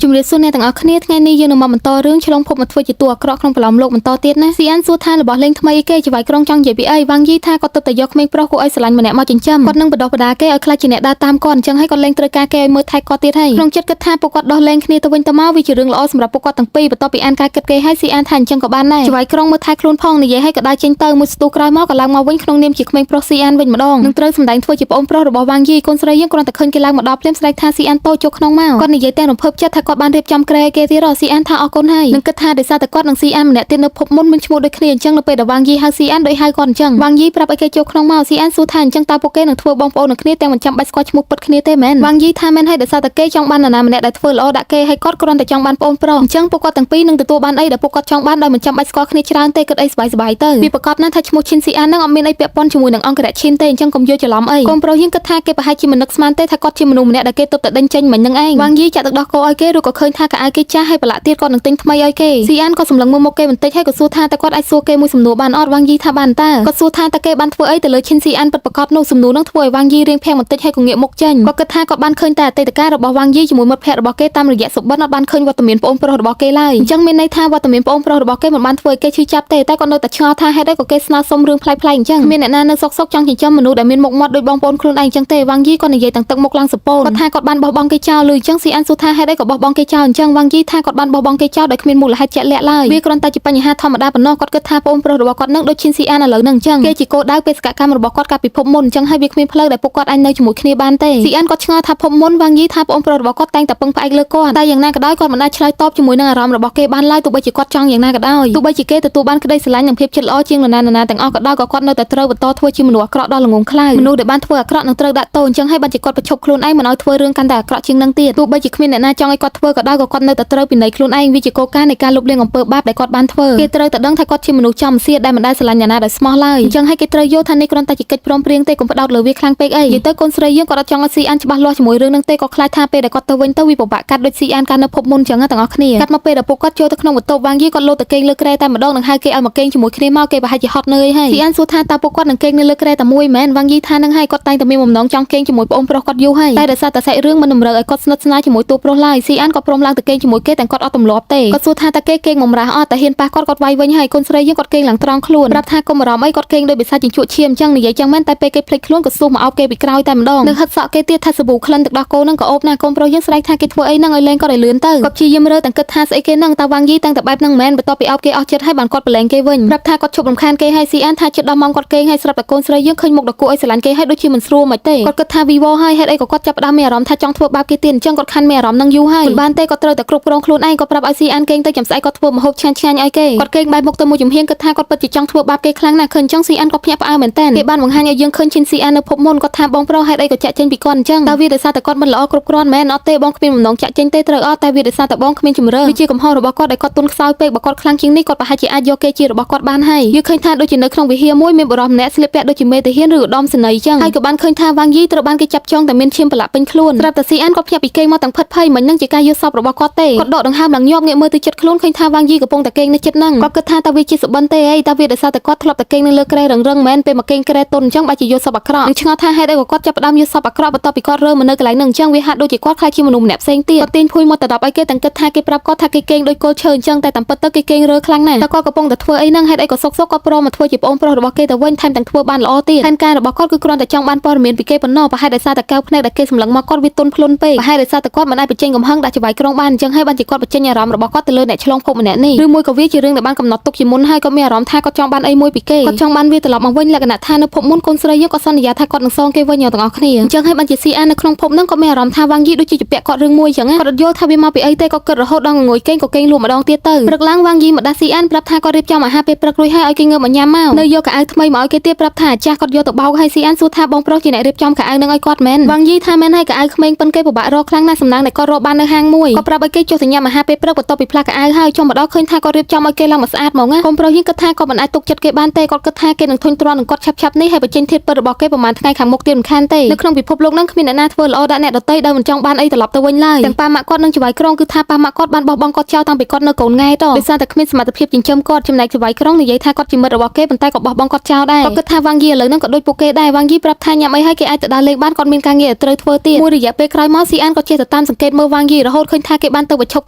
ជំរាបសួរអ្នកទាំងអស់គ្នាថ្ងៃនេះយើងនឹងមកបន្តរឿងឆ្លងភពមកធ្វើជាតួអាក្រក់ក្នុងប្រឡំលោកបន្តទៀតណាស៊ីអានសួរថារបស់លេងថ្មីគេជាវាយក្រុងចង់និយាយពីអីវ៉ាងយីថាគាត់ទៅតែយកក្មេងប្រុសគួរឲ្យស្រឡាញ់ម្នាក់មកចិញ្ចឹមគាត់នឹងបដោះបដាគេឲ្យខ្លាចជាអ្នកដើរតាមគាត់អញ្ចឹងហើយគាត់លេងត្រូវការគេឲ្យមើលថែគាត់ទៀតហើយក្នុងចិត្តគិតថាពួកគាត់ដោះលែងគ្នាទៅវិញទៅមកវាជារឿងល្អសម្រាប់ពួកគាត់ទាំងពីរបន្ទាប់ពីអានការគិតគេហើយស៊ីអានថាអញ្ចឹងក៏បានដែរជាវាយក្រុងមើលថែខ្លួនផងនិយាយឲ្យក៏ដើរចេញទៅមួយស្ទុះក្រោយមកក៏ឡើងមកវិញក្នុងនាមជាក្មេងប្រុសស៊ីអានវិញម្ដងនឹងត្រូវសម្ដែងធ្វើជាប្អូនប្រុសរបស់វ៉ាងយីកូនស្រីយើងគ្រាន់តែឃើញគេឡើងមកដល់ភ្លាមស្រែកថាស៊ីអានតូចចូលក្នុងមកគាត់និយាយតែរំភើបចិត្តថាគាត់បានរៀបចំក្រែគេទៀតស៊ីអានថាអរគុណហើយនឹងគិតថាដោយសារតែគាត់នឹងស៊ីអានម្នាក់ទៀតនៅភពមុនមានឈ្មោះដូចគ្នាអញ្ចឹងនៅពេលដែលវ៉ាងយីហៅស៊ីអានដោយហៅគាត់អញ្ចឹងវ៉ាងយីប្រាប់ឲ្យគេចូលក្នុងមកស៊ីអានសួរថាអញ្ចឹងតើពួកគេនឹងធ្វើបងប្អូននឹងគ្នាទាំងមិនចាំបាច់ស្គាល់ឈ្មោះពិតគ្នាទេមែនវ៉ាងយីថាមែនហើយដោយសារតែគេចង់បាននរណាម្នាក់ដែលធ្វើល្អដាក់គេហើយគាត់គ្រាន់តែចង់បានប្អូនប្រុសអញ្ចឹងពួកគាត់ទាំងពីរនឹងទទួលបានអីដែលពួកគាត់ចង់បានដោយមិនចាំបាច់ស្គាល់គ្នាច្រើនទេគិតអីសប្បាយៗទៅវាប្រកាសណាស់ថាឈ្មោះឈិនស៊ីអាននឹងអត់មានអីពាក់ព័ន្ធជាមួយនឹងអង្គរៈឈិនទេអញ្ចឹងកុំយល់ច្រឡំអីកូនប្រុសយើងគិតថាគេប្រហែលជាមិននឹកស្មានទេថាគាត់ជាមនុស្សម្នាក់ដែលគេទើបតែដេញចេញមិញនឹងឯងវ៉ាងយីចាក់ទឹកដោះគោឲ្យគេឬក៏ឃើញថាកៅអៅគេចាស់ហើយប្រឡាក់ទៀតគាត់នឹងទិញថ្មីឲ្យគេស៊ីអានក៏សម្លឹងមើលមុខគេបន្តិចហើយក៏សួរថាតើគាត់អាចសួរគេមួយសំណួរបានអត់វ៉ាងយីថាបានតើគាត់សួរថាតើគេបានធ្វើអីទៅលើឈិនស៊ីអានពិតប្រាកដនោះសំណួរនោះធ្វើឲ្យវ៉ាងយីរៀងភាំងបន្តិចហើយក៏ងាកមុខចេញគាត់គិតថាគាត់បានឃើញតែអតីតកាលរបស់វ៉ាងយីជាមួយមិត្តភ័ក្តិរបស់គេតាមរយៈសុបិនអត់បានឃើញវត្តមានប្អូនប្រុសរបស់គេឡើយអញ្ចឹងមានន័យថាវត្តមានប្អូនប្រុសរបស់គេមិនបានធ្វើឲ្យគេឈឺចាប់ទេតែគាត់នៅតែឆ្ងល់ថាហេតុអីក៏គេស្នើសុំរឿងប្លែកៗអញ្ចឹងមានអ្នកណានៅសុកចង់ចិញ្ចឹមមនុស្សដែលមានមុខមាត់ដូចបងប្អូនខ្លួនឯងអញ្ចឹងទេវ៉ាងយីគាត់និយាយទាំងទឹកមុខឡើងសពូនគាត់ថាគាត់បានបោះបង់គេចោលលុយអញ្ចឹងស៊ីអានសួរថាហេតុអីក៏បោះបង់គេចោលអញ្ចឹងវ៉ាងយីថាគាត់បានបោះបង់គេចោលដោយគ្មានមូលហេតុជាក់លាក់ឡើយវាគ្រាន់តែជាបញ្ហាធម្មតាប៉ុណ្ណោះគាត់គិតថាប្អូនប្រុសរបស់គាត់នឹងដូចឈិនស៊ីអានឥឡូវហ្នឹងអញ្ចឹងគេជាគោលដៅបេសកកម្មរបស់គាត់កាលពីភពមុនអញ្ចឹងហើយវាគ្មានផ្លូវដែលពួកគាត់អាចនៅជាមួយគ្នាបានទេស៊ីអានគាត់ឆ្ងល់ថាភពមុនវ៉ាងយីថាប្អូនប្រុសរបស់គាត់តែងតែពឹងផ្អែកលើគាត់តែយ៉ាងណាក៏ដោយគាត់មិនអាចឆ្លើយតបជាមួយនឹងអារម្មណ៍របស់គេបានឡើយទោះបីជាគាត់ចង់យ៉ាងណាក៏ដោយទោះបីជាគេទទួលបានក្តីស្រឡាញ់និងភាពចិត្តល្អជាងនរណាទាំងអស់ក៏ដោយក៏គាត់នៅតែត្រូវបន្តធ្វើជាមនុស្សអាក្រក់ដល់ល្ងងខ្លៅមនុស្សដែលបានធ្វើអាក្រក់នឹងត្រូវដាក់ទោសអញ្ចឹងហើយបានជាគាត់បញ្ឈប់ខ្លួនឯងមិនឲ្យធ្វើរឿងកាន់តែអាក្រក់ជាងនឹងទៀតទោះបីជាគ្មានអ្នកណាចង់ឲ្យគាត់ធ្វើក៏ដោយក៏គាត់នៅតែត្រូវពិន័យខ្លួនឯងវាជាគោលការណ៍នៃការលុបលាងអំពើបាបដែលគាត់បានធ្វើគេត្រូវតែដឹងថាគាត់ជាមនុស្សចំសៀតដែលមិនដែលស្រឡាញ់អ្នកណាដោយស្មោះឡើយអញ្ចឹងហើយគេត្រូវយល់ថានេះគ្រាន់តែជាកិច្ចព្រមព្រៀងទេកុំផ្ដោតលើវាខ្លាំងពេកអីនិយាយទៅកូនស្រីយើងគាត់អត់ចង់ឲ្យស៊ីអានច្បាស់លាស់ជាមួយរឿងនឹងទេក៏ខ្លាចថាពេលដែលគាត់ទៅវិញទៅវាពិបាកកាត់ដូចស៊ីអានកាលនៅភពមុនអញ្ចឹងទាំងអស់គ្នាកាត់មកពេលដែលពួកគាត់ចូលទៅក្នុងបន្ទប់វ៉ាងយីគាត់លោតទៅគេងលើក្រែតែម្ដងនឹងហៅគេឲ្យមកគេងជាមួយគ្នាមកគេប្រហែលជាហត់នឿយហើយស៊ីអានសួរថាតើពួកគាត់នឹងគេងនៅលើក្រែតែមួយមែនវ៉ាងយីថានឹងហើយគាត់តែងតែមានបំណងចង់គេងជាមួយប្អូនប្រុសគាត់យូរហើយតែដោយសារតែសាច់រឿងមិនតម្រូវឲ្យគាត់ស្និទ្ធស្នាលជាមួយតួប្រុសឡើយស៊ីអានក៏ព្រមឡើងទៅគេងជាមួយគេទាំងគាត់អត់ទម្លាប់ទេគាត់សួរថាតើគេងបំរាស់អត់តែហ៊ានប៉ះគាត់វាយវិញហើយកូនស្រីយើងគាត់គេងឡើងត្រង់ខ្លួនប្រាប់ថាកុំអារម្មណ៍អីគាត់គេងដោយបិសាចជញ្ជក់ឈាមអញ្ចឹងនិយាយចឹងមែនតែពេលគេភ្លេចខ្លួនក៏ស៊ូមកអោបគេពីក្រោយតែម្ដងនៅហិតសក់គេទៀតថាសាប៊ូក្លិនទឹកដោះគោនឹងក៏អូបណាកូនប្រុសយើងស្រែកថាគេធ្វើអីនឹងឲ្យលេងគាត់ឲ្យលឿនទៅគាត់ព្យាយាមរើទាំងគិតថាស្អីគេនឹងតើវ៉ាងយីតាំងតែបែបហ្នឹងមែនបន្ទាប់ពីអោបគេអស់ចិត្តហើយបានគាត់ប្រឡែងគេវិញប្រាប់ថាគាត់ឈប់រំខានគេហើយស៊ីអានថាជិតដល់ម៉ោងគាត់គេងហើយស្រាប់តែកូនស្រីយើងឃើញមុខដ៏គួរឲ្យស្រឡាញ់គេហើយដូចជាមិនស្រួលមិនទេគាត់គិតថាវីវហើយហេតុអីក៏គាត់ចាប់ផ្ដើមមានអារម្មណ៍ថាចង់ធ្វើបាបគេទៀតអញ្ចឹងគាត់ខណ្ឌមានអារម្មណ៍នឹងយូរហើយមិនបានទេគាត់ត្រូវតែគ្រប់គ្រងខ្លួនឯងគាត់ប្រាប់ឲ្យស៊ីអានគេងទៅចាំស្អែកគាត់ធ្វើម្ហូបឆ្ងាញ់ឲ្យគេគាត់គេងបែរមុខទៅមួយជំហានគិតថាគាត់ពិតជាចង់ធ្វើបាបគេខ្លាំងណាស់ឃើញអញ្ចឹងស៊ីអានក៏ភ្ញាក់ផ្អើលមែនតើគេបានបង្ហាញឲ្យយើងឃើញឈិនស៊ីអាននៅភពមុនគាត់ថាបងប្រុសហេតុអីក៏ចាក់ចេញពីគាត់អញ្ចឹងតើវាដោយសារតែគាត់មិនល្អគ្រប់គ្រាន់មែនអត់ទេបងគ្មានបំណងចាក់ចេញទេត្រូវអត់តែវាដោយសារតែបងគ្មានជំរឿវាជាកំហុសរបស់គាត់ដែលគាត់ទុនខ្សោយពេកបើគាត់ខ្លាំងជាងនេះគាត់ប្រហែលជាអាចយកគេជារបស់គាត់បានហើយយើងឃើញថាដូចជានៅក្នុងវិហារមួយមានបរិសុទ្ធម្នាក់ស្លៀកពាក់ដូចជាមេតាហានឬឧត្តមសេនីយ៍អញ្ចឹងហើយក៏បានឃើញថាវ៉ាងយីត្រូវបានគេចាប់ចងតែមានឈាមប្រឡាក់ពេញខ្លួនប្រាប់តែស៊ីអានគាត់ភ្ញាក់ពីគេងមកទាំងផិតភ័យមិននឹងជាការយល់សប្តិរបស់គាត់ទេគាត់ដកដង្ហើមឡើងញាប់ងាកមើលទៅចិត្តខ្លួនឃើញថាវ៉ាងយីកំពុងតែគេងនៅចិត្តហ្នឹងគាត់គិតថាតើវាជាសុបិនទេអីតើវាដោយសារតែគាត់ធ្លាប់តែគេងនៅលើក្រែរឹងមែនពេលមកគេងក្រែតុនអញ្ចឹងបែរជាយល់សប្តិអាក្រក់នឹងឆ្ងល់ថាហេតុអីក៏គាត់ចាប់ផ្ដើមយល់សប្តិអាក្រក់បន្ទាប់ពីគាត់រើមកនៅកន្លែងហ្នឹងអញ្ចឹងវាហាក់ដូចជាគាត់ខ្លាចជាមនុស្សម្នាក់ផ្សេងទៀតគាត់ទាញភួយមកទៅដល់ឲ្យគេទាំងគិតថាគេប្រាប់គាត់ថាគេគេងដូចគោលឈើអញ្ចឹងតែតាមពិតទៅគេគេងរើខ្លាំងណាស់តើគាត់កំពុងតែធ្វើអីហ្នឹងហេតុអីក៏សុកគាត់ព្រមមកធ្វើជាប្អូនប្រុសរបស់គេទៅវិញថែមទាំងធ្វើបានល្អទៀតផែនការរបស់គាត់គឺគ្រាន់តែចង់បានព័ត៌មានពីគេប៉ុណ្ណោះប្រហែលដោយសារតែកៅភ្នែកដែលគេសម្លឹងមកគាត់វាទន់ភ្លន់ពេកប្រហែលដោយសារតែគាត់មិនអាចបញ្ចេញកំហឹងដាក់ចវាយក្រុងបានអញ្ចឹងហើយបានជាគាត់បញ្ចេញអារម្មណ៍របស់គាត់ទៅលើអ្នកឆ្លងភពម្នាក់នេះឬមួយក៏វាជារឿងដែលបានកំណត់ទុកជាមុនហើយគាត់មានអារម្មណ៍ថាគាត់ចង់បានអីមួយពីគេគាត់ចង់បានវាត្រឡប់មកវិញលក្ខណៈថានៅភពមុនកូនស្រីយើងគាត់សន្យាថាគាត់នឹងសងគេវិញទាំងអស់គ្នាអញ្ចឹងហើយបានជាស៊ីអាននៅក្នុងភពហ្នឹងគាត់មានអារម្មណ៍ថាវ៉ាងយីដូចជាពាក់គាត់រឿងមួយអញ្ចឹងគាត់អត់យល់ថាវាមកពីអីទេគាត់គិតរហូតដល់ងងុយគេងក៏គេងលក់ម្ដងទៀតទៅព្រឹកឡើងវ៉ាងយីមកដាស់ស៊ីអានប្រាប់ថាគាត់រៀបចំអាហារពេលព្រឹករួចហើយឲ្យគេងើបមកញ៉ាំមកនៅយកកៅអៅថ្មីមកឲ្យគេទៀតប្រាប់ថាអាចារ្យគាត់យកទៅបោកឲ្យស៊ីអានសួរថាបងប្រុសជាអ្នករៀបចំកៅអៅនឹងឲ្យគាត់មែនវ៉ាងយីថាមែនហើយកៅអៅក្មេងប៉ុនគេពិបាករកខ្លាំងណាស់សំណាងដែលគាត់រកបាននៅហាងមួយគាត់ប្រាប់ឲ្យគេចុះទៅញ៉ាំអាហារពេលព្រឹកបន្ទាប់ពីផ្លាស់កៅអៅហើយចុះម្ដងឃើញថាគាត់រៀបចំឲ្យគេឡើងមកស្អាតមកណាកូនប្រុសយើងគិតថាគាត់មិនអាចទុកចិត្តគេបានទេគាត់គិតថាគេនឹងធុញទ្រាន់នឹងគាត់ឆាប់នេះហើយបញ្ចេញធាតុពិតរបស់គេប្រហែលថ្ងៃខាងមុខទៀតមិនខានទេនៅក្នុងពិភពលោកហ្នឹងគ្មានអ្នកណាធ្វើល្អដាក់អ្នកដទៃដោយមិនចង់បានអីត្រឡប់ទៅវិញឡើយទាំងប៉ាម៉ាក់គាត់នឹងចវាយក្រុងគឺថាប៉ាម៉ាក់គាត់បានបោះបង់គាត់ចោលតាំងពីគាត់នៅកូនងាយតដោយសារតែគ្មានសមត្ថភាពចិញ្ចឹមគាត់ចំណែកចវាយក្រុងនិយាយថាគាត់ជាមិត្តរបស់គេប៉ុន្តែក៏បោះបង់គាត់ចោលដែរគាត់គិតថាវ៉ាងយីឥឡូវហ្នឹងក៏ដូចពួកគេដែរវ៉ាងយីប្រាប់ថាញ៉ាំអីហើយគេអាចទៅដើរលេងបានគាត់មានការងារត្រូវធ្វើទៀតមួយរយៈពេលក្រោយមកស៊ីអានក៏ចេះទៅតាមសង្កេតមើលវ៉ាងយីរ រហូតឃើញថាគេបានទៅបញ្ឈប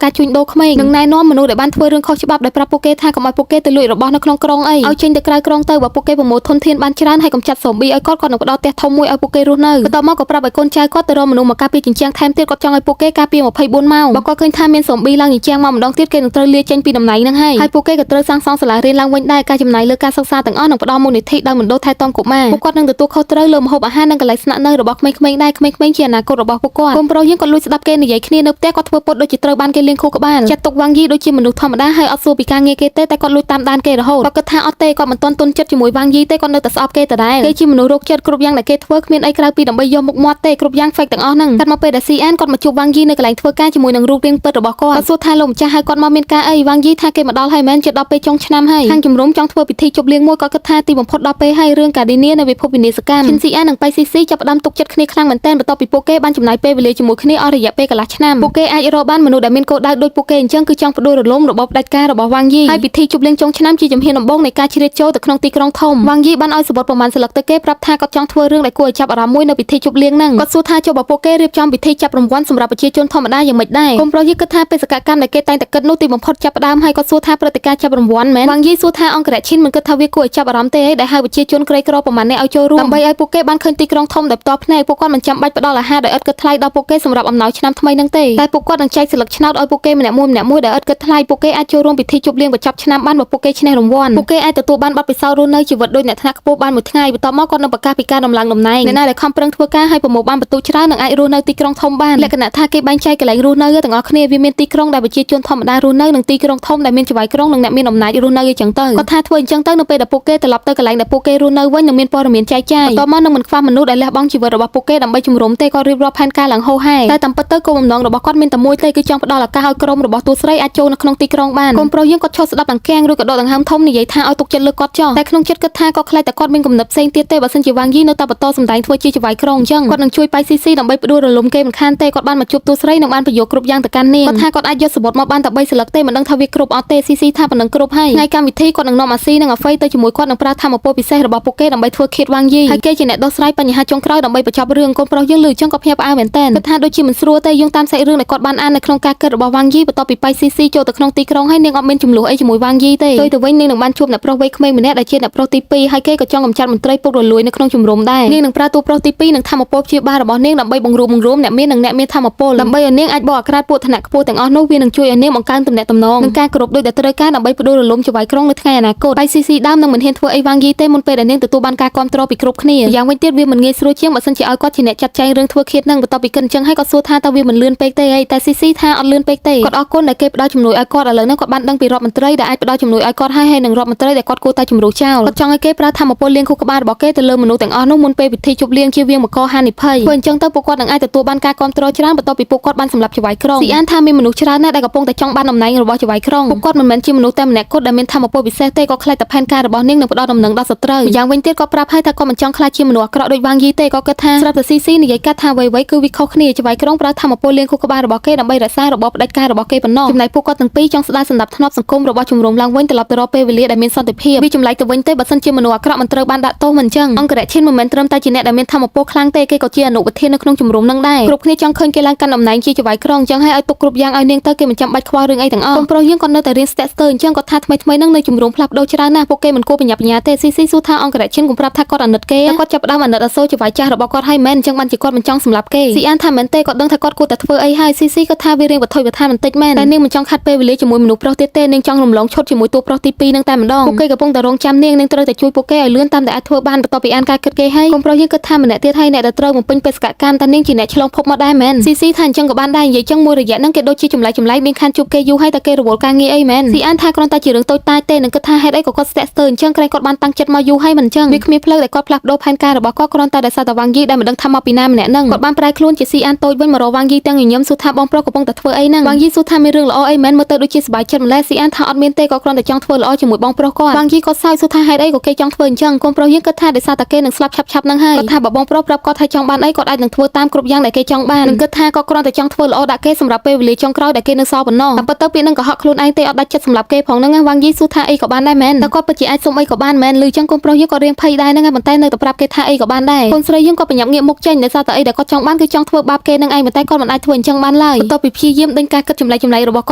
់ការជួញដូរក្មេងនិងណែនាំមនុស្សដែលបានធ្វើរឿងខុសច្បាប់ដោយប្រាប់ពួកគេថាកុំឲ្យពួកគេទៅលួចរបស់នៅក្នុងក្រុងអីឲ្យចេញទៅក្រៅក្រុងទៅបើពួកគេប្រមូលធនធានបានច្រើនហើយកំចាត់សូប៊ីឲ្យគាត់នឹងផ្ដល់ផ្ទះធំមួយឲ្យពួកគេរស់នៅបន្ទាប់មកក៏ប្រាប់ឲ្យកូនចៅគាត់ទៅរកមនុស្សមកការពារជញ្ជាំងថែមទៀតគាត់ចង់ឲ្យពួកគេការពារ24ម៉ោងបើគាត់ឃើញថាមានសូប៊ីឡើងជញ្ជាំងមកម្ដងទៀតគេនឹងត្រូវលាចេញពីតំណែងនឹងហើយពួកគេក៏ត្រូវសាងសង់សាលារៀនឡើងវិញដែរការចំណាយលើការសិក្សាទាំងអស់នឹងផ្ដល់មូលនិធិដល់មណ្ឌលថែទាំកុមារពួកគាត់នឹងទទួលខុសត្រូវលើម្ហូបអាហារនិងកន្លែងស្នាក់នៅរបស់ក្មេងៗដែរក្មេងៗជាអនាគតរបស់ពួកគាត់កូនប្រុសយើងគាត់លួចស្ដាប់គេនិយាយគ្នានៅផ្ទះគាត់ធ្វើពុតដូចជាត្រូវបានគេលៀងខួរក្បាលចាត់ទុកវ៉ាងយីដូចជាមនុស្សធម្មតាហើយអត់សួរពីការងារគេទេតែគាត់លួចតាមដានគេរហូតគាត់គិតថាអត់ទេគាត់មិនទាន់ទុនចិត្តជាមួយវ៉ាងយីទេគាត់នៅតែស្អប់គេដដែលគេជាមនុស្សរោគចិត្តគ្រប់យ៉ាងដែលគេធ្វើគ្មានអីក្រៅពីដើម្បីយកមុខមាត់ទេគ្រប់យ៉ាង fake ទាំងអស់ហ្នឹងកាត់មកពេលដែលស៊ីអានគាត់មកជួបវ៉ាងយីនៅកន្លែងធ្វើការជាមួយនឹងរូបរាងពិតរបស់គាត់សួរថាលោកម្ចាស់ឲ្យគាត់មកមានការអីវ៉ាងយីថាគេមកដល់ហើយមែនជាដល់ពេលចុងឆ្នាំហើយខាងជំរំចង់ធ្វើពិធីជប់លៀងមួយគាត់គិតថាទីបំផុតដល់ពេលហើយរឿងកាឌីនីនៅវិភពវិនាសកម្មឈិនស៊ីអាននិងប៉ៃស៊ីស៊ីចាប់ផ្ដើមទុកចិត្តគ្នាខ្លាំងមែនទែនបន្ទាប់ពីពួកគេបានចំណាយពេលវេលាជាមួយគ្នាអស់រយៈពេលកន្លះឆ្នាំពួកគេអាចរកបានមនុស្សដែលមានគោលដៅដូចពួកគេអញ្ចឹងគឺចង់ផ្ដួលរលំរបបផ្ដាច់ការរបស់វ៉ាងយីហើយពិធីជប់លៀងចុងឆ្នាំជាជំហានដំបូងនៃការជ្រៀតចូលទៅក្នុងទីក្រុងធំវ៉ាងយីបានឲ្យសបុតប្រមាណស្លឹកទៅគេប្រាប់ថាគាត់ចង់ធ្វើរឿងដែលគួរឲ្យចាប់អារម្មណ៍មួយនៅពិធីជប់លៀងហ្នឹងគាត់សួរថាចុះបើពួកគេរៀបចំពិធីចាប់រង្វាន់សម្រាប់ប្រជាជនធម្មតាយ៉ាងម៉េចដែរកុំប្រុសយីគិតថាបេសកកម្មដែលគេតែងតែគិតនោះទីបំផុតចាប់ផ្ដើមហើយគាត់សួរថាព្រឹត្តិការណ៍ចាប់រង្វាន់មែនវ៉ាងយីសួរថាអង្គរៈឈិនមិនគិតថាវាគួរឲ្យចាប់អារម្មណ៍ទេដែលហៅប្រជាជនក្រីក្រប្រមាណអ្នកឲ្យចូលរួមដើម្បីឲ្យពួកគេបានឃើញទីក្រុងធំដោយផ្ទាល់ភ្នែកពួកគាត់មិនចាំបាច់ផ្ដល់អាហារដោយឥតគិតថ្លៃដល់ពួកគេសម្រាប់អំណោយឆ្នាំថ្មីហ្នឹងទេតែពួកគាត់នឹងចែកស្លឹកឆ្នោតឲ្យពួកគេម្នាក់មួយដោយឥតគិតថ្លៃពួកគេអាចចូលរួមពិធីជប់លៀងបញ្ចប់ឆ្នាំបានបើពួកគេឈ្នះរង្វាន់ពួកគេអាចទទួលបានបទពិសោធន៍រស់នៅជីវិតដូចអ្នកថ្នាក់ខ្ពស់បានមួយថ្ងៃបន្ទាប់មកគាត់នឹងប្រកាសពីការដំឡើងតំណែងអ្នកណាដែលខំប្រឹងធ្វើការឲ្យប្រមូលបានបន្ទុកច្រើននឹងអាចរស់នៅទីក្រុងធំបានលក្ខណៈថាគេបែងចែកកន្លែងរស់នៅទាំងអស់គ្នាវាមានទីក្រុងដែលប្រជាជនធម្មតារស់នៅនិងទីក្រុងធំដែលមានចៅហ្វាយក្រុងនិងអ្នកមានអំណាចរស់នៅអញ្ចឹងទៅគាត់ថាធ្វើអញ្ចឹងទៅនៅពេលដែលពួកគេត្រឡប់ទៅកន្លែងដែលពួកគេរស់នៅវិញនឹងមានព័ត៌មានចែកចាយបន្ទាប់មកនឹងមិនខ្វះមនុស្សដែលលះបង់ជីវិតរបស់ពួកគេដើម្បីជំរុំទេគាត់រៀបរាប់ផែនការឡើងហូរហែតែតាមពិតទៅគោលបំណងរបស់គាត់មានតែមួយទេគឺចង់ផ្ដល់ឱកាសឲ្យក្រុមរបស់តួស្រីអាចចូលនៅក្នុងទីក្រុងបានកូនប្រុសយើងគាត់ឈរស្ដាប់អង្កាំងឬក៏ដកដង្ហើមធំនិយាយថាឲ្យទុកចិត្តលើគាត់ចុះតែក្នុងចិត្តគិតថាគាត់ខ្លាចតែគាត់មានគំនិតផ្សេងទៀតទេបើសិនជាវ៉ាងយីនៅតែបន្តសម្ដែងធ្វើជាចៅហ្វាយក្រុងអញ្ចឹងគាត់នឹងជួយប៉ៃស៊ីស៊ីដើម្បីផ្ដួលរលំគេមិនខានទេគាត់បានមកជួបតួស្រីនិងបានប្រយោគគ្រប់យ៉ាងទៅកាន់នាងគាត់ថាគាត់អាចយកសបុតមកបានតែ3ស្លឹកទេមិនដឹងថាវាគ្រប់អត់ទេស៊ីស៊ីថាប៉ុណ្ណឹងគ្រប់ហើយថ្ងៃកម្មវិធីគាត់នឹងនាំអាស៊ីនិងអាហ្វៃទៅជាមួយគាត់នឹងប្រើធម្មពលពិសេសរបស់ពួកគេដើម្បីធ្វើឃាតវ៉ាងយីហើយគេជាអ្នកដោះស្រាយបញ្ហាចុងក្រោយដើម្បីបញ្ចប់រឿងកូនប្រុសយើងលឺចឹងក៏ភ្ញាក់ផ្អើលមែនទែនគាត់ថាដូចជាមិនស្រួលទេយើងតាមសាច់រឿងដែលគាត់បានអាននៅក្នុងការគិតរបស់វ៉ាងយីបន្ទាប់ពីប៉ៃស៊ីស៊ីចូលទៅក្នុងទីក្រុងហើយនាងអត់មានចំនួនអីជាមួយវ៉ាងយីទេដោយទៅវិញនាងនឹងបានជួបអ្នកប្រុសវ័យក្មេងម្នាក់ដែលជាអ្នកប្រុសទី2ហើយគេក៏ចង់កំចាត់មន្ត្រីពុករលួយនៅក្នុងជំរំដែរនាងនឹងប្រើតួប្រុសទី2និងធម្មពលព្យាបាលរបស់នាងដើម្បីបង្រួមអ្នកមាននិងអ្នកមានធម្មពលដើម្បីឲ្យនាងអាចបកអាក្រាតពួកឋានៈខ្ពស់ទាំងអស់នោះវានឹងជួយឲ្យនាងបង្កើនទំនាក់ទំនងនិងការគោរពដោយដែលត្រូវការដើម្បីផ្ដួលរលំចៅហ្វាយក្រុងនៅថ្ងៃអនាគតប៉ៃស៊ីស៊ីដើមនឹងមិនហ៊ានធ្វើអីវ៉ាងយីទេមុនពេលដែលនាងទទួលបានការគាំទ្រពីគ្រប់គ្នាយ៉ាងវិញទៀតវាមិនងាយស្រួលជាងបើសិនជាឲ្យគាត់ជាអ្នកចាត់ចែងរឿងធ្វើឃាតនឹងបន្ទាប់ពីគិតអញ្ចឹងហើយគាត់សួរថាតើវាមិនលឿនពេកទេអីតែស៊ីស៊ីថាអត់លឿនពេកទេគាត់អរគុណដែលគេផ្ដល់ជំនួយឲ្យគាត់ឥឡូវនេះគាត់បានដឹងពីរដ្ឋមន្ត្រីដែលអាចផ្ដល់ជំនួយឲ្យគាត់ហើយនឹងរដ្ឋមន្ត្រីដែលគាត់គួរតែជំរុញចោលគាត់ចង់ឲ្យគេប្រើធម្មពលលៀងខួរក្បាលរបស់គេទៅលើមនុស្សទាំងអស់នោះមុនពេលពិធីជប់លៀងជាវាងមកកហានិភ័យព្រោះអញ្ចឹងទៅពួកគាត់នឹងអាចទទួលបានការគាំទ្រច្រើនបន្ទាប់ពីពួកគាត់បានសម្លាប់ចៅហ្វាយក្រុងស៊ីអានថាមានមនុស្សច្រើនណាស់ដែលកំពុងតែចង់បានតំណែងរបស់ចៅហ្វាយក្រុងពួកគាត់មិនមែនជាមនុស្សតែម្នាក់គត់ដែលមានធម្មពលពិសេសទេក៏ខ្លាចតែផែនការរបស់នាងនឹងផ្ដល់ដំណឹងដល់សត្រូវយ៉ាងវិញទៀតគាត់ប្រាប់ឲ្យថាគាត់មិនចង់ខ្លាចជាមនុស្សអាក្រក់ដូចវ៉ាងយីទេគាត់គិតថាស្រាប់តែស៊ីស៊ីនិយាយកាត់ថាអ្វីៗគឺវាខុសគ្នាចៅហ្វាយក្រុងប្រើធម្មពលលៀងខួរក្បាលរបស់គេដើម្បីរក្សារបបផ្ដាច់ការរបស់គេប៉ុណ្ណោះចំណែកពួកគាត់ទាំងពីរចង់ស្ដារសន្តិភាពសង្គមរបស់ជំរំឡើងវិញត្រឡប់ទៅរកពេលវេលាដែលមានសន្តិភាពវាចម្លែកទៅវិញទេបើសិនជាមនុស្សអាក្រក់មិនត្រូវបានដាក់ទោសមិនអញ្ចឹងអង្គរៈឈិនមិនមែនត្រឹមតែជាអ្នកដែលមានធម្មពលខ្លាំងទេគេក៏ជាអនុប្រធាននៅក្នុងជំរំនឹងដែរគ្រប់គ្នាចង់ឃើញគេឡើងកាន់តំណែងជាចៅហ្វាយក្រុងអញ្ចឹងហើយឲ្យទុកគ្រប់យ៉ាងឲ្យនាងទៅគេមិនចាំបាច់ខ្វល់រឿងអីទាំងអស់កូនប្រុសយើងគាត់នៅតែរៀនស្ទាក់ស្ទើរអញ្ចឹងគាត់ថាថ្មីនឹងនៅជំរំផ្លាស់ប្ដូរច្រើនណាស់ពួកគេមិនគួរបញ្ញាបញ្ញាទេស៊ីស៊ីសួរថាអង្គរៈឈិនគំប្រាប់ថាគាត់អាណិតគេគាត់ចាប់ផ្ដើមអាណិតអាសូរចៅហ្វាយចាស់របស់គាត់ហើយមែនអញ្ចឹងបានជាគាត់មិនចង់សម្លាប់គេស៊ីអានថាមែនទេគាត់ដឹងថាគាត់គួរតែធ្វើអីហើយស៊ីស៊ីគាត់ថាវារៀងវត្ថុវថាបន្តិចមែនតែនាងមិនចង់ខាត់ពេលវេលាជាមួយមនុស្សប្រុសទៀតទេនាងចង់រំលងឈុតជាមួយតួប្រុសទី2នឹងតែម្ដងពួកគេកំពុងតែរងចាំនាងត្រូវតែជួយពួកគេឲ្យលឿនតាមដែលអាចធ្វើបានបន្ទាប់ពីអានការគិតគេហើយកូនប្រុសយើងគិតថាម្នាក់ទៀតហើយអ្នកដែលត្រូវបំពេញបេសកកម្មតែនាងជាអ្នកឆ្លងភពមកដែរមែនស៊ីស៊ីថាអញ្ចឹងក៏បានដែរនិយាយចឹងមួយរយៈហ្នឹងគេដូចជាចម្លែកមានខានជួបគេយូរហើយតែគេរវល់ការងារអីមែនស៊ីអានថាគ្រាន់តែជារឿងតូចតាចទេនឹងគិតថាហេតុអីក៏គាត់ស្ទាក់ស្ទើរអញ្ចឹងក្រែងគាត់បានតាំងចិត្តមកយូរហើយមិនអញ្ចឹងវាគ្មានផ្លូវដែលគាត់ផ្លាស់ប្ដូរផែនការរបស់គាត់គ្រាន់តែដោយសារតែវ៉ាងយីដែលមិនដឹងថាមកពីណាម្នាក់ហ្នឹងគាត់បានប្រែខ្លួនជាស៊ីអានតូចវិញមករកវ៉ាងយីទាំងញញឹមសួរថាបងប្រុសកំពុងតែធ្វើអីហ្នឹងវ៉ាងយីសួរថាមានរឿងល្អអីមែនមើលទៅដូចជាសប្បាយចិត្តម្ល៉េះស៊ីអានថាអត់មានទេគាត់គ្រាន់តែចង់ធ្វើល្អជាមួយបងប្រុសគាត់វ៉ាងយីគាត់សើចសួរថាហេតុអីក៏គេចង់ធ្វើអញ្ចឹងកូនប្រុសយើងគិតថាដោយសារតែគេនឹងស្លាប់ឆាប់ហ្នឹងហើយគាត់ថាបើបងប្រុសប្រាប់គាត់ថាចង់បានអីគាត់អាចនឹងធ្វើតាមគ្រប់យ៉ាងដែលគេចង់បាននឹងគិតថាគាត់គ្រាន់តែចង់ធ្វើល្អដាក់គេសម្រាប់ពេលវេលាចុងក្រោយដែលគេនៅសល់ប៉ុណ្ណោះតែប៉ុន្តែពាក្យនឹងក៏ហក់ខ្លួនឯងទេអត់ដាច់ចិត្តសម្រាប់គេផងហ្នឹងវ៉ាងយីសួរថាអីក៏បានដែរមែនតែគាត់ពិតជាអាចសុំអីក៏បានមែនឮចឹងកូនប្រុសយើងក៏រៀងភ័យដែរហ្នឹងប៉ុន្តែនៅតែប្រាប់គេថាអីក៏បានដែរកូនស្រីយើងក៏បញ្ញាប់ងាកមុខចេញដោយសារតែអីដែលគាត់ចង់បានគឺចង់ធ្វើបាបគេនឹងឯងប៉ុន្តែគាត់មិនអាចធ្វើអញ្ចឹងបាន បានឡើយបន្ទាប់ពីព្យាយាមដេញការគិតចម្លែករបស់គ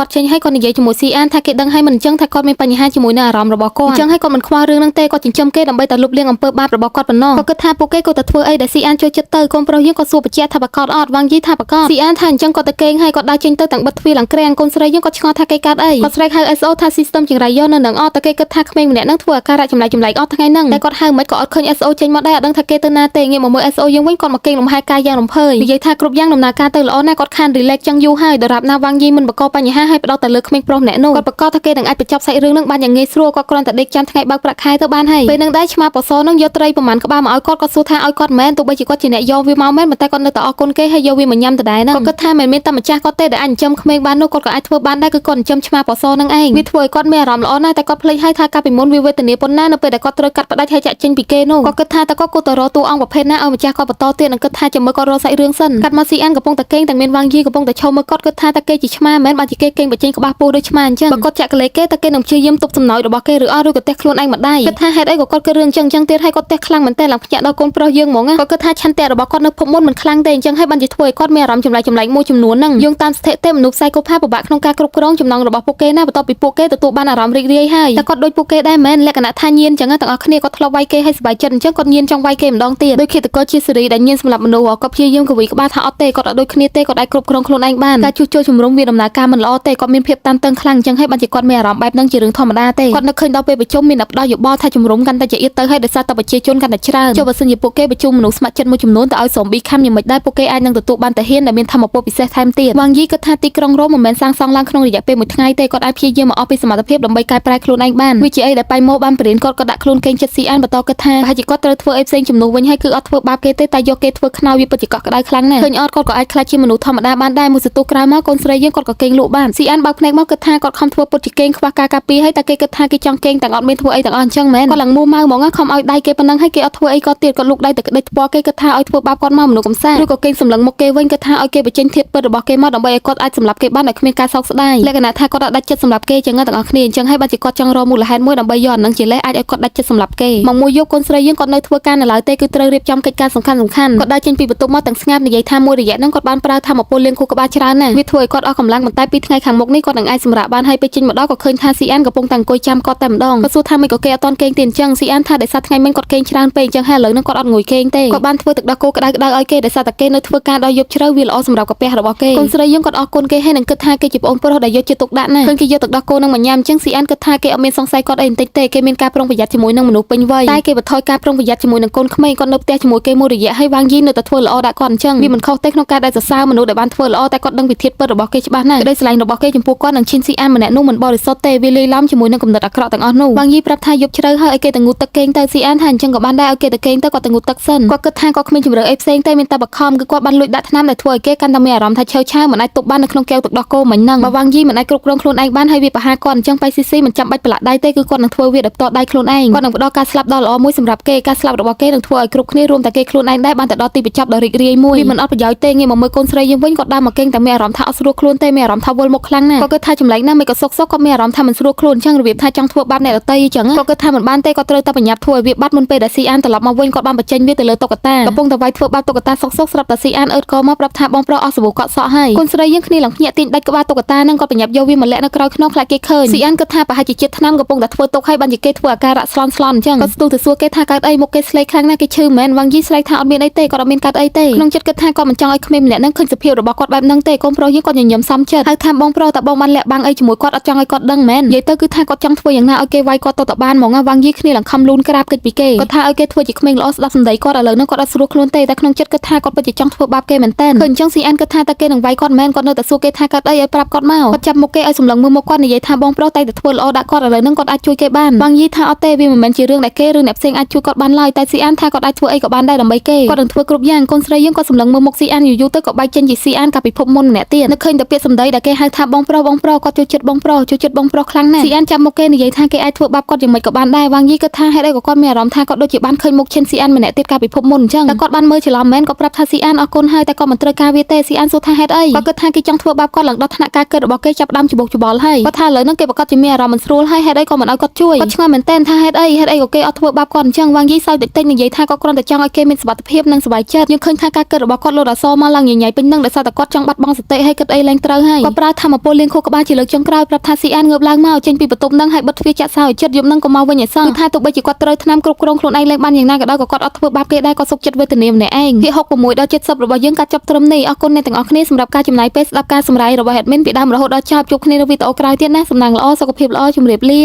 ាត់ចេញហើយគាត់និយាយជាមួយស៊ីអានថាគេដឹងហើយមិនអញ្ចឹងថាគាត់មានបញ្ហាជាមួយនឹងអារម្មណ៍របស់គាត់អញ្ចឹងហើយគាត់មិនខ្វល់រឿងហ្នឹងទេគាត់ចិញ្ចឹមគេដើម្បីតែលុបលាងអំពើបាបរបស់គាត់ប៉ុណ្ណោះគាត់គិតថាពួកគេក៏តែធ្វើអីដែលស៊ីអានចូលចិត្តទៅកូនប្រុសយើងក៏សួរបញ្ជាក់ថាប្រកាសអត់វ៉ាងយីថាប្រកាសស៊ីអានថាអញ្ចឹងគាត់ទៅកេងហើយគាត់ដើរចេញទៅទាំងបិទទ្វារឡើងក្រាំងកូនស្រីយើងគាត់ឆ្ងល់ថាគេកើតអីគាត់ស្រែកហៅ SO ថា system ចង្រៃយកនៅនឹងអត់តែគេគិតថាក្មេងម្នាក់ហ្នឹងធ្វើអាការៈចម្លែកអស់ថ្ងៃហ្នឹងតែគាត់ហៅមិនក៏អត់ឃើញ SO ចេញមកដែរអត់ដឹងថាគេទៅណាទេងាកមកមើល SO យើងវិញគាត់មកកេងលំហែកាយយ៉ាងរំភើយនិយាយថាគ្រប់យ៉ាងដំណើរការទៅល្អណាស់គាត់ខាន relax ចឹងយូរហើយដរាបណាវ៉ាងយីមិនបង្កបញ្ហាហើយផ្ដោតតែលើក្មេងប្រុសម្នាក់នោះគាត់ប្រកាសថាគេនឹងអាចបញ្ចប់សាច់រឿងហ្នឹងបានយ៉ាងងាយស្រួលគាត់គ្រាន់តែដេកចាំថ្ងៃបើកប្រាក់ខែទៅបានហើយពេលហ្នឹងដែរឆ្មាប៉សហ្នឹងយកត្រីប្រមាណក្បាលមកឲ្យគាត់សួរថាឲ្យគាត់មែនទោះបីជាគាត់ជាអ្នកយកវាមកមែនតែគាត់នៅតែអរគុណគេហើយយកវាមកញ៉ាំដដែលហ្នឹងគាត់គិតថាមិនមែនតែម្ចាស់គាត់ទេដែលអាចចិញ្ចឹមក្មេងបាននោះគាត់ក៏អាចធ្វើបានដែរគឺគាត់ចិញ្ចឹមឆ្មាប៉សហ្នឹងឯងវាធ្វើឲ្យគាត់មានអារម្មណ៍ល្អណាស់តែគាត់ភ្លេចហើយថាកាលពីមុនវាវេទនាប៉ុណ្ណានៅពេលដែលគាត់ត្រូវកាត់ផ្ដាច់ហើយចាក់ចេញពីគេនោះគាត់គិតថាតើគាត់គួរតែរកតួអង្គប្រភេទណាឲ្យម្ចាស់គាត់បន្តទៀតនឹងគិតថាចាំមើលគាត់រកសាច់រឿងសិនកាត់មកស៊ីអានកំពុងតែកេងទាំងមានវ៉ាងយីកំពុងតែឈោមើលគាត់គិតថាតើគេជាឆ្មាមែនបើជាគេកេងបញ្ចេញក្បាលពូដូចឆ្មាអញ្ចឹងបើគាត់ចាក់កលេគេតើគេនឹងព្យាយាមទប់សំណោចរបស់គេឬអត់ឬក៏ទះខ្លួនឯងម្ដាយគិតថាហេតុអីក៏គាត់គិតរឿងអញ្ចឹងទៀតហើយគាត់ទះខ្លាំងមែនតើឡើងភ្ញាក់ដល់កូនប្រុសយើងហ្មងគាត់គិតថាឆន្ទៈរបស់គាត់នៅភពមុនមិនខ្លាំងទេអញ្ចឹងហើយបានជាធ្វើឲ្យគាត់មានអារម្មណ៍ចម្លែកមួយចំនួនហ្នឹងយោងតាមស្ថិតិមនុស្សផ្សែកកូផាពិបាកក្នុងការគ្រប់គ្រងចំណងរបស់ពួកគេណាបន្ទាប់ពីពួកគេទទួលបានអារម្មណ៍រីករាយហើយតែគាត់ដូចពួកគេដែរមែនលក្ខណៈថាញៀនអញ្ចឹងទាំងអស់គ្នាគាត់ធ្លាប់វាយគេឲ្យសប្បាយចិត្តអញ្ចឹងគាត់ញៀនចង់វាយគេម្ដងទៀតដូចឃាតករជាសេរីដែលញៀនសម្រាប់មនុស្សគាត់ព្យាយាមកវីក្បាលថាអត់ទេគាត់អត់ដូចគ្នាទេគាត់អាចគ្រប់គ្រងខ្លួនឯងបានការជួសជុលជំរុំវាដំណើរការមិនល្អទេគាត់មានភាពតានតឹងខ្លាំងអញ្ចឹងហើយបានជាគាត់មានអារម្មណ៍បែបហ្នឹងជារឿងធម្មតាទេគាត់នឹកឃើញដល់ពេលប្រជុំមានអ្នកផ្ដោតយោបល់ថាជំរុំកាន់តែជាទៀតទៅហើយដោយសារតែប្រជាជនកាន់តែច្រើនចុះបើសិនជាពួកគេប្រជុំមនុស្សស្ម័គ្រចិត្តមួយចំនួនទៅឲ្យសូមប៊ីខាំយ៉ាងម៉េចដែរពួកគេអាចនឹងទទួលបានតាហ៊ានដែលមានធម៌ពលពិសេសថែមទៀតវ៉ាងយីគិតថាទីក្រុងរ៉ូមមិនមែនសាងសង់ឡើងក្នុងរយៈពេលមួយថ្ងៃទេគាត់អាចព្យាយាមមកអស់ពីសមត្ថភាពដើម្បីកែប្រែខ្លួនឯងបានវាជាអីដែលប៉ៃម៉ូបានបរៀនគាត់ក៏ដាក់ខ្លួនគេងចិត្តស៊ីអានបន្តគិតថាប្រហែលជាគាត់ត្រូវធ្វើអីផ្សេងជំនួសវិញហើយគឺអត់ធ្វើបាបគេទេតែយកគេធ្វើខ្នើយវាពិតជាកក់ក្ដៅខ្លាំងណាស់ឃើញអត់គាត់ក៏អាចខ្លាចជាមនុស្សធម្មតាបានដែរមួយសន្ទុះក្រោយមកកូនស្រីយើងគាត់ក៏គេងលក់បានស៊ីអានបើកភ្នែកមកគិតថាគាត់ខំធ្វើពុតជាគេងខ្វះការការពារហើយតែគេគិតថាគេចង់គេងទាំងអត់មានធ្វើអីទាំងអស់អញ្ចឹងមែនគាត់ឡើងមូម៉ៅហ្មងខំឲ្យដៃគេប៉ុណ្ណឹងហើយគេអត់ធ្វើអីគាត់ទៀតគាត់លូកដៃទៅក្តិចថ្ពាល់គេគិតថាឲ្យធ្វើបាបគាត់មកមនុស្សកំសាឬក៏គេងសម្លឹងមុខគេវិញគិតថាឲ្យគេបញ្ចេញធាតុពិតរបស់គេមកដើម្បីឲ្យគាត់អាចសម្លាប់គេបានដោយគ្មានការសោកស្ដាយលក្ខណៈថាគាត់អត់ដាច់ចិត្តសម្លាប់គេចឹងទាំងអស់គ្នាអញ្ចឹងហើយបានជាគាត់ចង់រកមូលហេតុមួយដើម្បីយកអានឹងជាលេសអាចឲ្យគាត់ដាច់ចិត្តសម្លាប់គេមកមួយយប់កូនស្រីយើងគាត់នៅធ្វើការនៅឡើយទេគឺត្រូវរៀបចំកិច្ចការសំខាន់គាត់ដើរចេញពីបន្ទប់មកទាំងស្ងាត់និយាយថាមួយរយៈហ្នឹងគាត់បានប្រើធម៌ពលលៀងខួរក្បាលច្រើនណាស់វាធ្វើឲ្យគាត់អស់កម្លាំងប៉ុន្តែពីថ្ងៃខាងមុខនេះគាត់នឹងអាចសម្រាកបានហើយពេលចេញមកដល់ក៏ឃើញថាស៊ីអានកំពុងតែអង្គុយចាំគាត់តែម្ដងគាត់សួរថាមិនក៏គេអត់តន់គេងទេអញ្ចឹងស៊ីអានថាដោយសារថ្ងៃមិញគាត់គេងច្រើនពេកអញ្ចឹងហើយឥឡូវហ្នឹងគាត់អត់ងុយគេងទេគាត់បានធ្វើទឹកដោះគោក្តៅៗឲ្យគេដោយសារតែគេនៅធ្វើការដល់យប់ជ្រៅវាល្អសម្រាប់កាពះរបស់គេកូនស្រីយើងគាត់អរគុណគេហើយនឹងគិតថាគេជាប្អូនប្រុសដែលយកចិត្តទុកដាក់ណាស់ឃើញគេយកទឹកដោះគោនឹងមកញ៉ាំអញ្ចឹងស៊ីអានគិតថាគេអត់មានសង្ស័យគាត់អីបន្តិចទេគេមានការប្រុងប្រយ័ត្នជាមួយនឹងមនុស្សពេញវ័យតែគេបន្ថយការប្រុងប្រយ័ត្នជាមួយនឹងកូនក្មេងគាត់នៅផ្ទះជាមួយគេមួយរយៈហើយវ៉ាងយីនៅតែធ្វើល្អដាក់គាត់អញ្ចឹងវាមិនខុសទេក្នុងការដែលសរសើរមនុស្សដែលបានធ្វើល្អតែគាត់ដឹងពីធាតុពិតរបស់គេច្បាស់ណាស់ក្តីស្រឡាញ់របស់គេចំពោះគាត់នឹងឈិនស៊ីអានម្នាក់នោះមិនបរិសុទ្ធទេវាលាយឡំជាមួយនឹងគំនិតអាក្រក់ទាំងអស់នោះវ៉ាងយីប្រាប់ថាយប់ជ្រៅហើយឲ្យគេទៅងូតទឹកគេងទៅស៊ីអានថាអញ្ចឹងក៏បានដែរឲ្យគេទៅគេងទៅគាត់ទៅងូតទឹកសិនគាត់គិតថាគាត់គ្មានជំរឿអីផ្សេងទេមានតែបខំគឺគាត់បានលួចដាក់ថ្នាំដែលធ្វើឲ្យគេកាន់តែមានអារម្មណ៍ថាឆើឆាវមិនអាចទប់បាននៅក្នុងកែវទឹកដោះគោមិញហ្នឹងបើវ៉ាងយីមិនអាចគ្រប់គ្រងខ្លួនឯងបានហើយវាប្រហារគាត់អញ្ចឹងបៃស៊ីស៊ីមិនចាំបាច់ប្រឡាក់ដៃទេគឺគាត់នឹងធ្វើវាដោយផ្ទាល់ដៃខ្លួនឯងគាត់នឹងផ្ដល់ការស្លាប់ដ៏ល្អមួយសម្រាប់គេការស្លាប់របស់គេនឹងធ្វើឲ្យគ្រប់គ្នារួមទាំងគេខ្លួនឯងដែរបានទៅដល់ទីបញ្ចប់ដ៏រីករាយមួយវាមិនអត់ប្រយោជន៍ទេងាកមកមើលកូនស្រីយើងវិញគាត់ដើរមកគេងតែមានអារម្មណ៍ថាអត់ស្រួលខ្លួនទេមានអារម្មណ៍ថាវល់មុខខ្លាំងណាស់គាត់គិតថាចម្លែកណាស់មិនក៏សុកគាត់មានអារម្មណ៍ថាមិនស្រួលខ្លួនអញ្ចឹងរបៀបថាចង់ធ្វើបាបអ្នកដទៃអញ្ចឹងគាត់គិតថាមិនបានទេគាត់ត្រូវតែបញ្ញាប់ធ្វើឲ្យវាបាត់មុនពេលដែលស៊ីអានត្រឡប់មកវិញគាត់បានបញ្ចេញវាទៅលើតុក្កតាកំពុងតែវាយធ្វើបាបតុក្កតាសុកស្រាប់តែស៊ីអានអើតកមកប្រាប់ថាបងប្រុសអស់សាប៊ូកក់សក់ហើយកូនស្រីយើងគ្នាឡើងភ្ញាក់ទាញដាច់ក្បាលតុក្កតានឹងគាត់បញ្ញាប់យកវាមកលាក់នៅក្រោយខ្នងខ្លាចគេឃើញស៊ីអានគិតថាប្រហែលជាជាតិថ្នាំកំពុងតែធ្វើទុកឲ្យបានជាគេធ្វើអាការៈស្លន់អញ្ចឹងគាត់ស្ទុះទៅសួរគេថាកើតអីមុខគេស្លេកខ្លាំងណាស់គេឈឺមែនវ៉ាងយីស្រែកថាអត់មានអីទេគាត់អត់មានកើតអីទេក្នុងចិត្តគិតថាគាត់មិនចង់ឲ្យក្មេងម្នាក់ហ្នឹងឃើញសភាពរបស់គាត់បែបហ្នឹងទេកូនប្រុសយើងគាត់ញញឹមសំចិត្តហៅថាបងប្រុសតើបងបានលាក់បាំងអីជាមួយគាត់អត់ចង់ឲ្យគាត់ដឹងមែននិយាយទៅគឺថាគាត់ចង់ធ្វើយ៉ាងណាឲ្យគេវាយគាត់ទៅបានហ្មងវ៉ាងយីគ្នាឡើងខំលូនក្រាបកិច្ចពីគេគាត់ថាឲ្យគេធ្វើជាក្មេងល្អស្ដាប់សម្ដីគាត់ឥឡូវហ្នឹងគាត់អត់ស្រួលខ្លួនទេតែក្នុងចិត្តគិតថាគាត់ពិតជាចង់ធ្វើបាបគេមែនតើឃើញអញ្ចឹងស៊ីអានគិតថាតើគេនឹងវាយគាត់មែនគាត់នៅតែសួរគេថាកើតអីឲ្យប្រាប់គាត់មកគាត់ចាប់មុខគេឲ្យសម្លឹងមើលមុខគាត់និយាយថាបងប្រុសតែធ្វើល្អដាក់គាត់ឥឡូវហ្នឹងគាត់អាចជួយគេបានវ៉ាងយីថាអត់ទេវាមិនមែនជារឿងដែលគេឬអ្នកផ្សេងអាចជួយគាត់បានឡើយតែស៊ីអានថាគាត់អាចធ្វើអីក៏បានដែរដើម្បីគេគាត់នឹងធ្វើគ្រប់យ៉ាងកូនស្រីយើងគាត់សម្លឹងមើលមុខស៊ីអានយូរទៅក៏បែកចេញជាស៊ីអានកាពិភពមុនម្នាក់ទៀតនឹកឃើញតែពាក្យសម្ដីដែលគេហៅថាបងប្រុសគាត់ចូលចិត្តបងប្រុសខ្លាំងណាស់ស៊ីអានចាប់មុខគេនិយាយថាគេអាចធ្វើបាបគាត់យ៉ាងម៉េចក៏បានដែរវ៉ាងយីគិតថាហេតុអីក៏គាត់មានអារម្មណ៍ថាគាត់ដូចជាបានឃើញមុខឈិនស៊ីអានម្នាក់ទៀតកាពិភពមុនអញ្ចឹងតែគាត់បានមើលច្រឡំមែនគាត់ប្រាប់ថាស៊ីអានអរគុណហើយតែគាត់មិនត្រូវការវាទេស៊ីអានសួរថាហេតុអីគាត់គិតថាគេចង់ធ្វើបាបគាត់ឡើងដល់ថ្នាក់ការគិតរបស់គេចាប់ដើមច្បុកច្បល់ហើយគាត់ថាឥឡូវហ្នឹងគេប្រកាសជាមានអារម្មណ៍មិនស្រួលហើយហេតុអីក៏មិនឲ្យគាត់ជួយគាត់ឆ្ងល់មែនតើថាហេតុអីក៏គេអត់ធ្វើបាបគាត់អញ្ចឹងវ៉ាងយីសើចតិចនិយាយថាគាត់គ្រាន់តែចង់ឲ្យគេមានសុវត្ថិភាពនិងសុវ័យចិត្តយើងឃើញថាការគិតរបស់គាត់លោតអសមកឡើងញញៃពេញនឹងដោយសារតែគាត់ ចង់បាត់បង់សតិហើយគិតអីឡើងត្រូវហើយគាត់ប្រើធម្មពលលៀងខួរក្បាលជាលើកចុងក្រោយប្រាប់ថាស៊ីអានងើបឡើងមកចេញពីបន្ទប់នឹងហើយបិទទ្វារចាក់សោចិត្តយប់នឹងក៏មកវិញឲ្យសោះគឺថាទោះបីជាគាត់ត្រូវថ្នាំគ្រប់គ្រងខ្លួនឯងឡើងបានយ៉ាងណាក៏ដោយក៏គាត់អត់ធ្វើបាបគេដែរគាត់សុខចិត្តវេទនាម្នាក់ឯងភាគ66ដល់70របស់យើងកាត់ចប់ត្រឹមនេះអរគុណអ្នកទាំងអស់គ្នាសម្រាប់ការចំណាយពេលស្ដាប់ការសម្រាយរបស់ admin ពីដើមរហូតដល់ចប់ជួបគ្នានៅវីដេអូក្រោយទៀតណាសំណាងល្អសុខភាពល្អជម្រាបលា